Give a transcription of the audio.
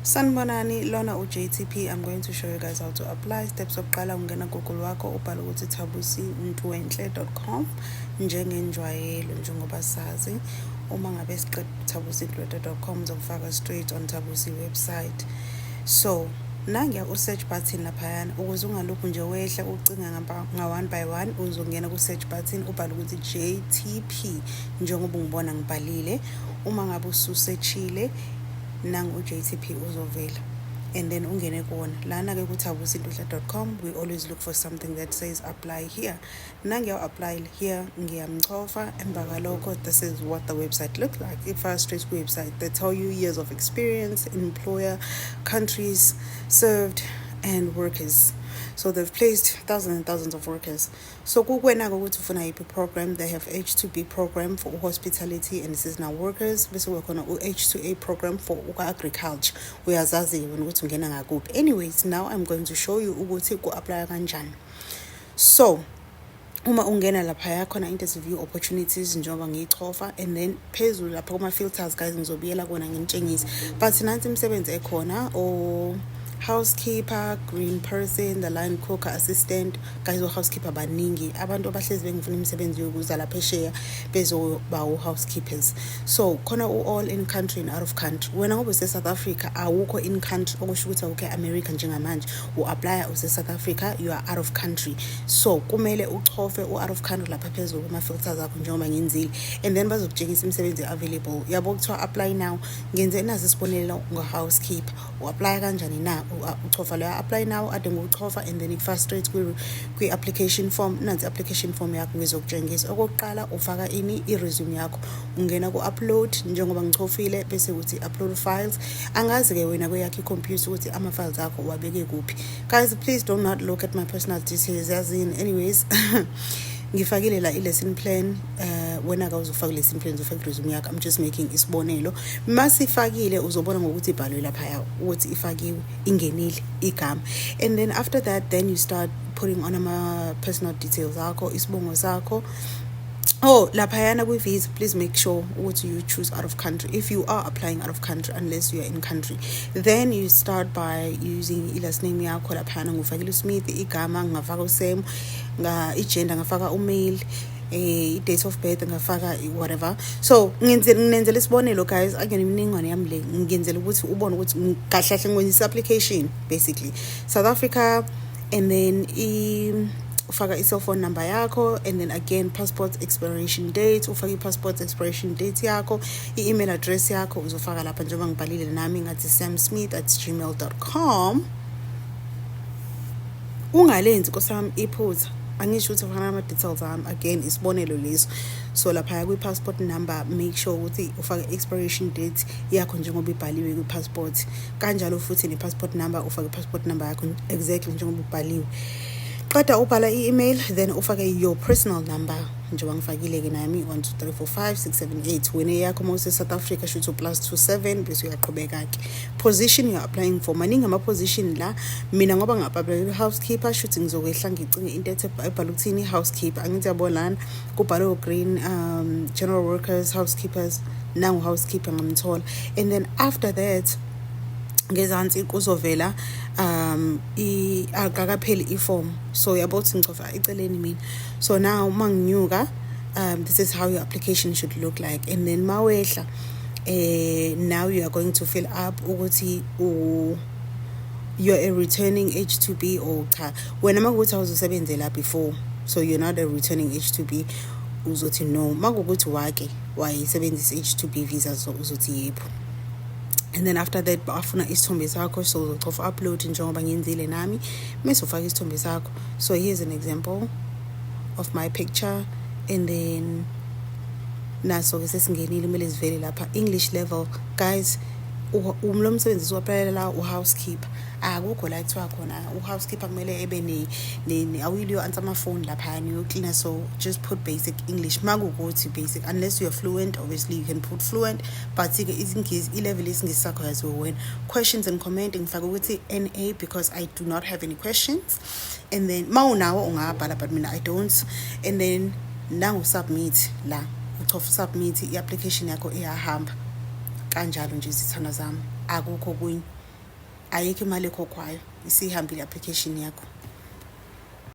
Sanibonani, lona uJTP. I'm going to show you guys how to apply. Steps sokuqala ungena Google wakho ubhala ukuthi thabusiNtwenhle.com njengenjwayelo njengoba sazi. Uma ngabe siqeda thabusiNtwenhle.com uzofaka straight on Thabusi website. So nangiya search button laphayana ukuze ungalokhu nje wehla ucinga nga one by one, uzongena ku search button ubhala ukuthi JTP njengoba ngibona ngibhalile. Uma ngabe ususechile nangu JTP uzovela, and then ungene kuona lana ke kuthabusiNtwenhle.com. We always look for something that says apply here. Nangiya apply here ngiyamchofa, emva kalokho this is what the website looks like. If I straight website, they tell you years of experience, employer, countries served, and workers. So they've placed thousands and thousands of workers. So kukwena ukuthi ufuna iphi program. They have H2B program for hospitality and seasonal workers, bese kukhona H2A program for agriculture. Uyazazi ukuthi ungena ngakuphi. Anyways, now I'm going to show you ukuthi ku-apply kanjani. So uma ungena lapha khona interview opportunities njengoba ngiyichofa, and then phezulu lapha kuma filters guys ngizobiyela kona nginitshengise. But nansi imisebenzi ekhona o housekeeper, green person, the line cooker, assistant. Guys, housekeeper baningi abantu abahlezi bengifuna imisebenzi yokuza lapha esheya bezoba housekeepers. So khona all in country and out of country. Wena ngoba use South Africa awukho in country, okusho ukuthi awukho America njengamanje, apply use South Africa, you are out of country. So kumele uchofe out of country lapha phezulu kuma filters akho njengoba ngenzile, and then bazokutshengisa imisebenzi available. Yabo kuthiwa apply now. Ngenze nazi isibonelo ngo housekeeper. Apply kanjani na? Uchofa la apply now, ade ngokuchofa, and then ifast straight kwi application form. Nansi application form yakho ngizokutshengisa. Okokuqala ufaka i resume yakho, ungena ku upload njengoba ngichofile, bese uthi upload files. Angazi ke wena kweyakho computer ukuthi ama files akho wabeke kuphi. Guys, please do not look at my personal details anyways. Ngifakile la lesson plan. Wena ka uzofaka lesson plan uzofaka resume yakho. I'm just making isibonelo. Masifakile uzobona ngokuthi ibhalwe lapha yawo ukuthi ifakiwe ingenile igama, and then after that then you start putting on ama personal details akho, isibongo sakho. Oh, laphayana kwi-visa, please make sure what you choose out of country. If you are applying out of country, unless you are in country, then you start by using last name yakho. Laphayana ngufakile uSmith, igama ngafaka uSam, igender ngafaka uMail, date of birth ngafaka whatever. So ngenzela isibonelo guys, akuyona imininingwane yami le, ngenzela ukuthi ubone ukuthi kahle kahle ngwenza application basically South Africa, and then ufaka i cell phone number yakho, and then again passport expiration date, ufaka passport expiration date yakho, email address yakho uzofaka lapha njengoba ngibhalile nami ngathi samsmith@gmail.com. Ungalenzi nkosami iphutha, angisho ukuthi ufaka ama details ami, again isibonelo leso. So lapha kwi passport number, make sure ukuthi ufaka expiration date yakho njengoba ibhaliwe kwi passport, kanjalo futhi ne passport number ufaka passport number yakho exactly njengoba ibhaliwe. Qeda ubhala i-email, then ufake your personal number njengoba ngifakile ke nami 1234567 wena yakho mose South Africa should +27 bese uyaqhubeka ke. Position you are applying for, maningi ama position la. Mina ngoba ngapha housekeeper should ngizokwehla ngicinge into ebhala ukuthini housekeeper, angithi yabonana kubhalwe green general workers, housekeepers, nangu housekeeper ngamthola, and then after that ngezansi kuzovela akakapheli iform. So yabothi ngicofa eceleni mina. So now manginyuka, this is how your application should look like, and then mawehla now you are going to fill up ukuthi you are a returning H2B or cha. Wena makuthi awuzosebenzela before, so you're not a returning H2B, uzothi no. Makuthi wake wayisebenzisa H2B visa, so uzothi yebo. And then after that bafuna isithombe sakho, so uzochofa upload njengoba ngiyenzile nami, mase ufaka isithombe sakho. So here's an example of my picture, and then naso ke sesingenile kumele sivele lapha English level. Guys, lo msebenzi uapply la housekeeper, akukho la kuthiwa khona housekeeper kumele ebe ne awili yo answer ama phone lapha yo cleaner. So just put basic English, makukuthi basic, unless you are fluent obviously you can put fluent, but ke isingisi level isingisi sakho yazi wena. Questions and comment ngifaka ukuthi NA because I do not have any questions, and then mawunawo ungabhala, but mina I don't. And then nangu submit la uchofa submit, i application yakho iyahamba kanjalo nje izithanda zami, akukho kunye. ayikho imali ekhokhwayo, isihambile i-application yakho.